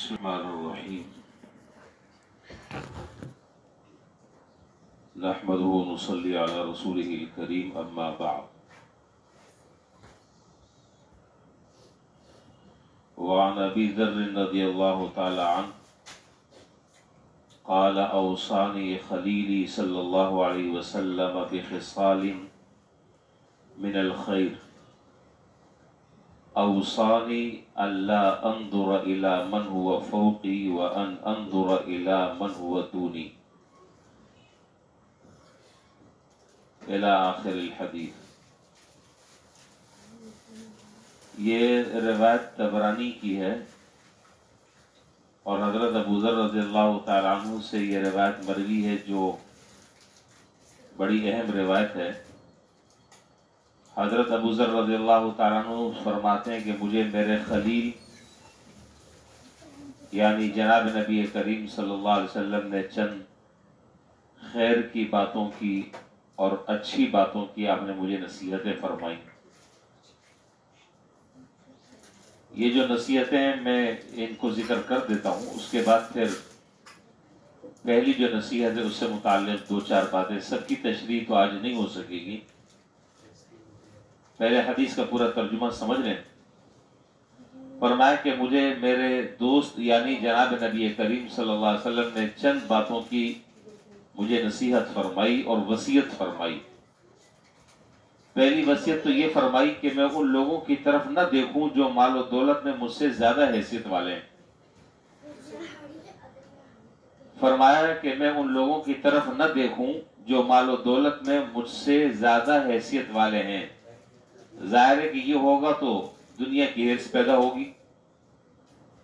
بسم الله الرحيم نحمده ونصلي على رسوله الكريم أما بعد وعن أبي ذر رضي الله تعالى عنه قال أوصاني خليلي صلى الله عليه وسلم بخصال من الخير أوصاني ألا أنظر إلى من هو فوقي وأن أنظر إلى من هو دوني إلى آخر الحدیث۔ یہ روایت طبرانی کی ہے اور حضرت ابوذر رضی اللہ تعالیٰ عنہ سے یہ روایت مروی ہے جو بڑی اہم روایت ہے۔ حضرت ابوذر رضی اللہ تعالیٰ عنہ فرماتے ہیں کہ مجھے میرے خلیل یعنی جناب نبی کریم صلی اللہ علیہ وسلم نے چند خیر کی باتوں کی اور اچھی باتوں کی آپ نے مجھے نصیحتیں فرمائیں۔ یہ جو نصیحتیں ہیں میں ان کو ذکر کر دیتا ہوں، اس کے بعد پھر پہلی جو نصیحت ہے اس سے متعلق دو چار باتیں، سب کی تشریح تو آج نہیں ہو سکے گی، پہلے حدیث کا پورا ترجمہ سمجھ لیں۔ فرمایا کہ مجھے میرے دوست یعنی جناب نبی کریم صلی اللہ علیہ وسلم نے چند باتوں کی مجھے نصیحت فرمائی اور وصیت فرمائی۔ پہلی وصیت تو یہ فرمائی کہ میں ان لوگوں کی طرف نہ دیکھوں جو مال و دولت میں مجھ سے زیادہ حیثیت والے ہیں۔ فرمایا کہ میں ان لوگوں کی طرف نہ دیکھوں جو مال و دولت میں مجھ سے زیادہ حیثیت والے ہیں۔ ظاہر ہے کہ یہ ہوگا تو دنیا کی حرص پیدا ہوگی،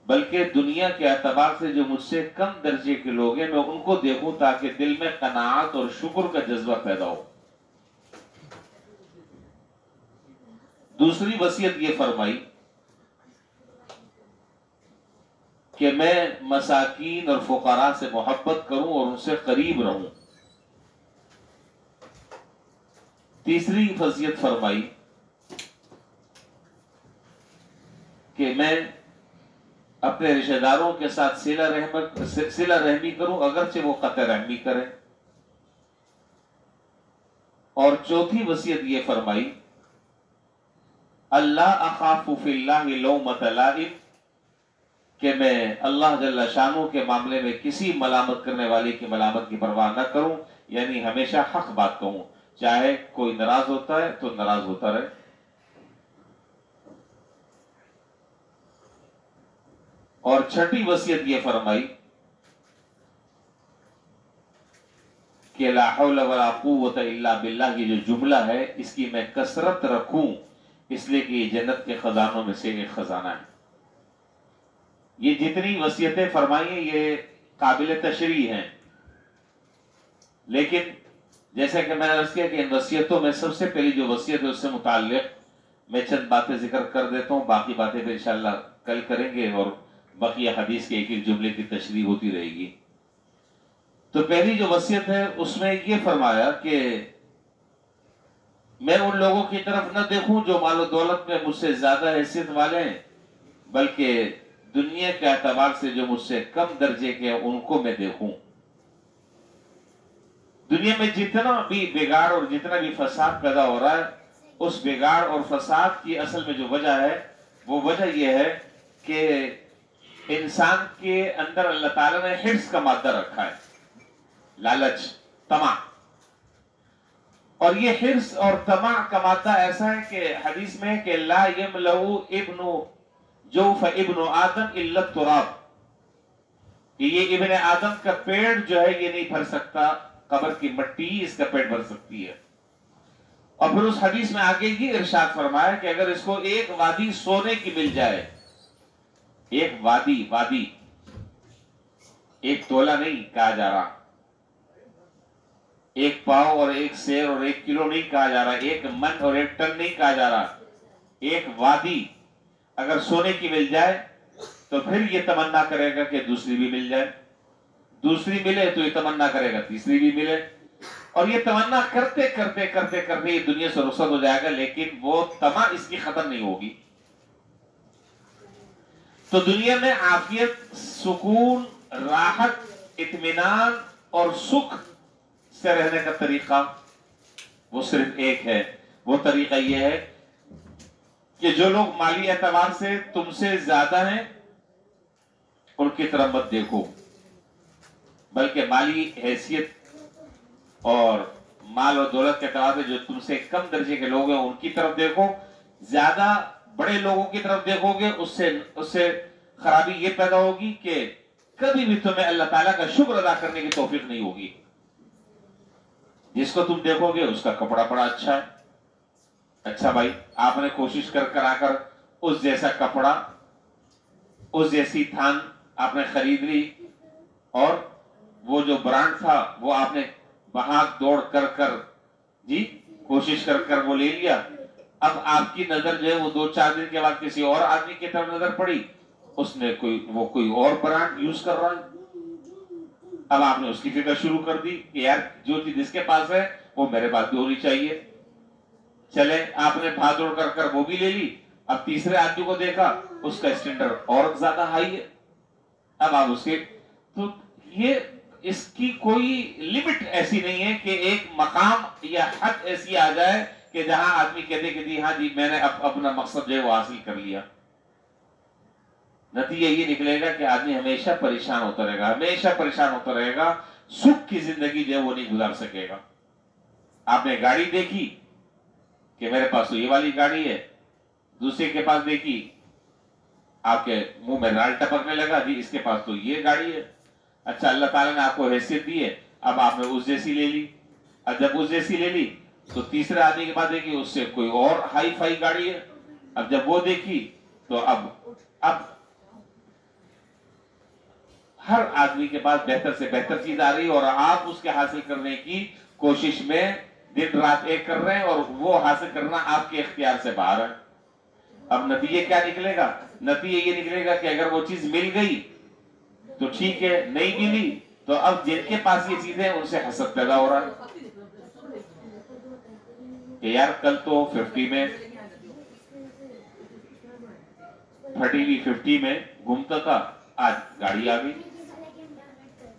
بلکہ دنیا کے اعتبار سے جو مجھ سے کم درجے کے لوگ ہیں میں ان کو دیکھوں تاکہ دل میں قناعت اور شکر کا جذبہ پیدا ہو۔ دوسری وصیت یہ فرمائی کہ میں مساکین اور فقراء سے محبت کروں اور ان سے قریب رہوں۔ تیسری وصیت فرمائی کہ میں اپنے رشتہ داروں کے ساتھ صلہ رحمی کروں اگرچہ وہ قطع رحمی کریں۔ اور چوتھی وصیت یہ فرمائی اللہ اخاف فی اللہ لومۃ لائم، کہ میں اللہ جل شانہ کے معاملے میں کسی ملامت کرنے والے کی ملامت کی پرواہ نہ کروں، یعنی ہمیشہ حق بات کہوں، چاہے کوئی ناراض ہوتا ہے تو ناراض ہوتا رہے۔ اور چھٹی وصیت یہ فرمائی کہ لا حول ولا قوت الا باللہ، یہ جو جملہ ہے اس کی میں کثرت رکھوں، اس لیے کہ یہ جنت کے خزانوں میں سے ایک خزانہ ہے۔ یہ جتنی وصیتیں فرمائی ہیں یہ قابل تشریح ہیں، لیکن جیسا کہ میں نے عرض کیا کہ ان وصیتوں میں سب سے پہلی جو وصیت ہے اس سے متعلق میں چند باتیں ذکر کر دیتا ہوں، باقی باتیں پھر انشاءاللہ کل کریں گے اور بقیہ حدیث کے ایک ایک جملے کی تشریح ہوتی رہے گی۔ تو پہلی جو وصیت ہے اس میں یہ فرمایا کہ میں ان لوگوں کی طرف نہ دیکھوں جو مال و دولت میں مجھ سے زیادہ حیثیت والے ہیں، بلکہ دنیا کے اعتبار سے جو مجھ سے کم درجے کے ہیں ان کو میں دیکھوں۔ دنیا میں جتنا بھی بگاڑ اور جتنا بھی فساد پیدا ہو رہا ہے، اس بگاڑ اور فساد کی اصل میں جو وجہ ہے وہ وجہ یہ ہے کہ انسان کے اندر اللہ تعالیٰ نے حرص کا مادہ رکھا ہے، لالچ، طمع۔ اور یہ حرص اور طمع کا مادہ ایسا ہے کہ حدیث میں کہ لا یملأ ابن جوف ابن آدم الا التراب، کہ یہ ابن آدم کا پیٹ جو ہے یہ نہیں بھر سکتا، قبر کی مٹی اس کا پیٹ بھر سکتی ہے۔ اور پھر اس حدیث میں آگے یہ ارشاد فرمایا کہ اگر اس کو ایک وادی سونے کی مل جائے، ایک وادی ایک تولہ نہیں کہا جا رہا، ایک پاؤ اور ایک سیر اور ایک کلو نہیں کہا جا رہا، ایک من اور ایک ٹن نہیں کہا جا رہا، ایک وادی اگر سونے کی مل جائے تو پھر یہ تمنا کرے گا کہ دوسری بھی مل جائے، دوسری ملے تو یہ تمنا کرے گا تیسری بھی ملے، اور یہ تمنا کرتے کرتے کرتے کرتے یہ دنیا سے رخصت ہو جائے گا، لیکن وہ طمع اس کی ختم نہیں ہوگی۔ تو دنیا میں عافیت، سکون، راحت، اطمینان اور سکھ سے رہنے کا طریقہ وہ صرف ایک ہے. وہ طریقہ یہ ہے کہ جو لوگ مالی اعتبار سے تم سے زیادہ ہیں ان کی طرف مت دیکھو، بلکہ مالی حیثیت اور مال و دولت کے اعتبار سے جو تم سے کم درجے کے لوگ ہیں ان کی طرف دیکھو. زیادہ بڑے لوگوں کی طرف دیکھو گے اس سے خرابی یہ پیدا ہوگی کہ کبھی بھی تمہیں اللہ تعالیٰ کا شکر ادا کرنے کی توفیق نہیں ہوگی. جس کو تم دیکھو گے اس کا کپڑا بڑا اچھا ہے، اچھا بھائی آپ نے کوشش کر آ کر اس جیسا کپڑا، اس جیسی تھان آپ نے خرید لی، اور وہ جو برانڈ تھا وہ آپ نے بھاگ دوڑ کر جی کوشش کر وہ لے لیا. اب آپ کی نظر جو ہے وہ 2-4 دن کے بعد کسی اور آدمی کی طرف نظر پڑی، اس نے کوئی اور برانڈ یوز کر رہا ہے. اب آپ نے اس کی فکر شروع کر دی کہ یار جو چیز جس کے پاس ہے وہ میرے پاس بھی ہونی چاہیے. چلے آپ نے بھاگ دوڑ کر وہ بھی لے لی. اب تیسرے آدمی کو دیکھا اس کا اسٹینڈرڈ اور زیادہ ہائی ہے. اب آپ اس کے تو اس کی کوئی لمٹ ایسی نہیں ہے کہ ایک مقام یا حد ایسی آ جائے کہ جہاں آدمی کہتے کہ ہاں جی میں نے اپنا مقصد جو ہے وہ حاصل کر لیا. نتیجہ یہ نکلے گا کہ آدمی ہمیشہ پریشان ہوتا رہے گا، ہمیشہ پریشان ہوتا رہے گا، سکھ کی زندگی جو ہے وہ نہیں گزار سکے گا. آپ نے گاڑی دیکھی کہ میرے پاس تو یہ والی گاڑی ہے، دوسرے کے پاس دیکھی آپ کے منہ میں لال ٹپکنے لگا جی اس کے پاس تو یہ گاڑی ہے. اچھا اللہ تعالیٰ نے آپ کو حیثیت دی ہے، اب آپ نے اس جیسی لے لی. اب جب اس جیسی لے لی تو تیسرے آدمی کے پاس دیکھی اس سے کوئی اور ہائی فائی گاڑی ہے. اب جب وہ دیکھی تو اب ہر آدمی کے پاس بہتر سے بہتر چیز آ رہی ہے اور آپ اس کے حاصل کرنے کی کوشش میں دن رات ایک کر رہے ہیں اور وہ حاصل کرنا آپ کے اختیار سے باہر ہے. اب نتیجے کیا نکلے گا؟ نتیجہ یہ نکلے گا کہ اگر وہ چیز مل گئی تو ٹھیک ہے، نہیں ملی تو اب جن کے پاس یہ چیز ہے ان سے حسد پیدا ہو رہا ہے کہ یار کل تو 50 میں 50 میں گھومتا تھا، آج گاڑی آ گئی.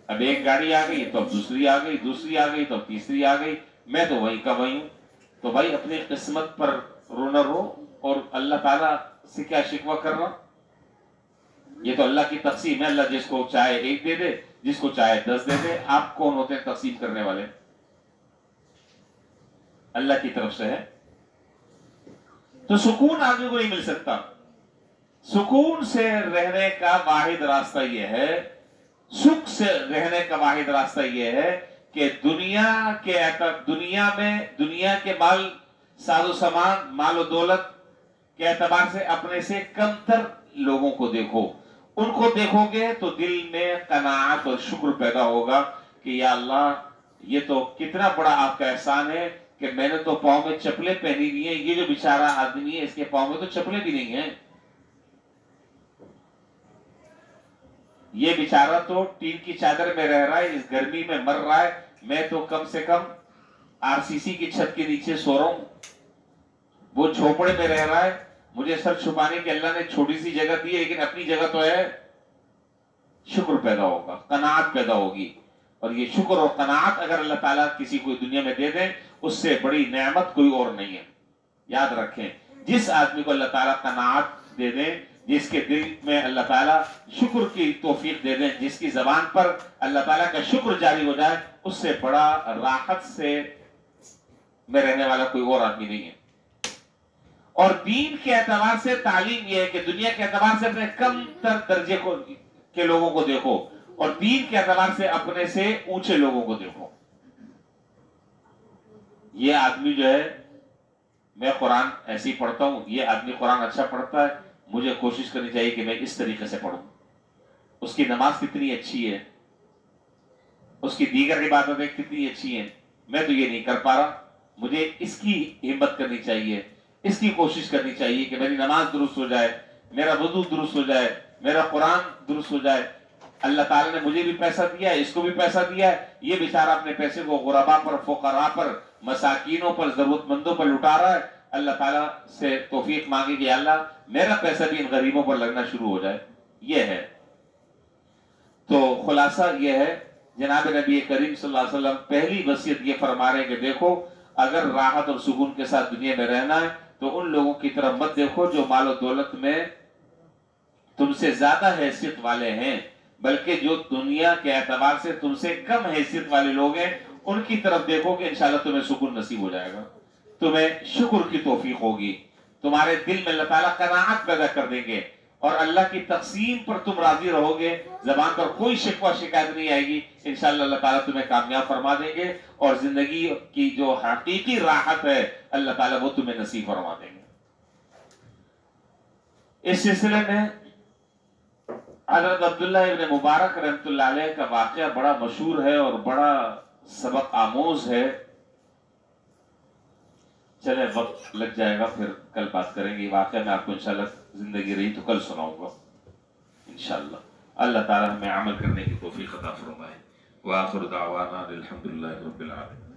اب ایک گاڑی آ گئی تو اب دوسری آ گئی، دوسری آ گئی تو اب تیسری آ گئی. میں تو وہیں کا وہیں ہوں. تو بھائی اپنی قسمت پر رونا رو اور اللہ تعالیٰ سے کیا شکوہ کرنا؟ یہ تو اللہ کی تقسیم ہے. اللہ جس کو چاہے 1 دے دے، جس کو چاہے 10 دے دے. آپ کون ہوتے ہیں تقسیم کرنے والے؟ اللہ کی طرف سے ہے. تو سکون آدمی کو نہیں مل سکتا. سکون سے رہنے کا واحد راستہ یہ ہے، سکھ سے رہنے کا واحد راستہ یہ ہے کہ دنیا کے مال، ساز و سامان، مال و دولت کے اعتبار سے اپنے سے کم تر لوگوں کو دیکھو. ان کو دیکھو گے تو دل میں قناعت اور شکر پیدا ہوگا کہ یا اللہ یہ تو کتنا بڑا آپ کا احسان ہے کہ میں نے تو پاؤں میں چپلیں پہنی ہوئی ہیں، یہ جو بیچارہ آدمی ہے اس کے پاؤں میں تو چپلیں بھی نہیں ہیں. یہ بیچارہ تو ٹین کی چادر میں رہ رہا ہے، اس گرمی میں مر رہا ہے. میں تو کم سے کم RCC کی چھت کے نیچے سو رہا ہوں. وہ جھوپڑے میں رہ رہا ہے. مجھے سر چھپانے کے اللہ نے چھوٹی سی جگہ دی ہے لیکن اپنی جگہ تو ہے. شکر پیدا ہوگا، قناعت پیدا ہوگی. اور یہ شکر اور قناعت اگر اللہ تعالیٰ کسی کو دنیا میں دے دیں اس سے بڑی نعمت کوئی اور نہیں ہے. یاد رکھیں، جس آدمی کو اللہ تعالیٰ قناعت دے دیں، جس کے دل میں اللہ تعالیٰ شکر کی توفیق دے دیں، جس کی زبان پر اللہ تعالیٰ کا شکر جاری ہو جائے، اس سے بڑا راحت سے میں رہنے والا کوئی اور آدمی نہیں ہے. اور دین کے اعتبار سے تعلیم یہ ہے کہ دنیا کے اعتبار سے اپنے کم تر درجے کے لوگوں کو دیکھو اور دین کے اعتبار سے اپنے سے اونچے لوگوں کو دیکھو. یہ آدمی جو ہے، میں قرآن ایسی پڑھتا ہوں، یہ آدمی قرآن اچھا پڑھتا ہے، مجھے کوشش کرنی چاہیے کہ میں اس طریقے سے پڑھوں. اس کی نماز کتنی اچھی ہے، اس کی دیگر عبادتیں کتنی اچھی ہیں، میں تو یہ نہیں کر پا رہا. مجھے اس کی ہمت کرنی چاہیے، اس کی کوشش کرنی چاہیے کہ میری نماز درست ہو جائے، میرا وضو درست ہو جائے، میرا قرآن درست ہو جائے. اللہ تعالیٰ نے مجھے بھی پیسہ دیا ہے، اس کو بھی پیسہ دیا ہے. یہ بیچارہ اپنے پیسے کو غربا پر، فقراء پر، مساکینوں پر، ضرورت مندوں پر لٹا رہا ہے. اللہ تعالیٰ سے توفیق مانگے کہ اللہ میرا پیسہ بھی ان غریبوں پر لگنا شروع ہو جائے. یہ ہے۔ تو خلاصہ یہ ہے، جناب نبی کریم صلی اللہ علیہ وسلم پہلی وصیت یہ فرما رہے ہیں کہ دیکھو اگر راحت اور سکون کے ساتھ دنیا میں رہنا ہے تو ان لوگوں کی طرف مت دیکھو جو مال و دولت میں تم سے زیادہ حیثیت والے ہیں، بلکہ جو دنیا کے اعتبار سے تم سے کم حیثیت والے لوگ ہیں ان کی طرف دیکھو کہ انشاءاللہ تمہیں سکون نصیب ہو جائے گا، تمہیں شکر کی توفیق ہوگی، تمہارے دل میں اللہ تعالیٰ قناعت پیدا کر دیں گے اور اللہ کی تقسیم پر تم راضی رہو گے، زبان پر کوئی شکوہ شکایت نہیں آئے گی، انشاءاللہ اللہ تعالیٰ تمہیں کامیاب فرما دیں گے اور زندگی کی جو حقیقی راحت ہے اللہ تعالیٰ وہ تمہیں نصیب فرما دیں گے۔ اس سلسلے میں حضرت عبداللہ ابن مبارک رحمۃ اللہ علیہ کا واقعہ بڑا مشہور ہے اور بڑا سبق آموز ہے۔ چلے وقت لگ جائے گا، پھر کل بات کریں گے۔ واقعہ میں آپ کو انشاءاللہ زندگی رہی تو کل سناؤں گا انشاءاللہ۔ اللہ تعالیٰ ہمیں عمل کرنے کی توفیق عطا فرمائے۔ وآخر دعوانا الحمدللہ رب العالمین۔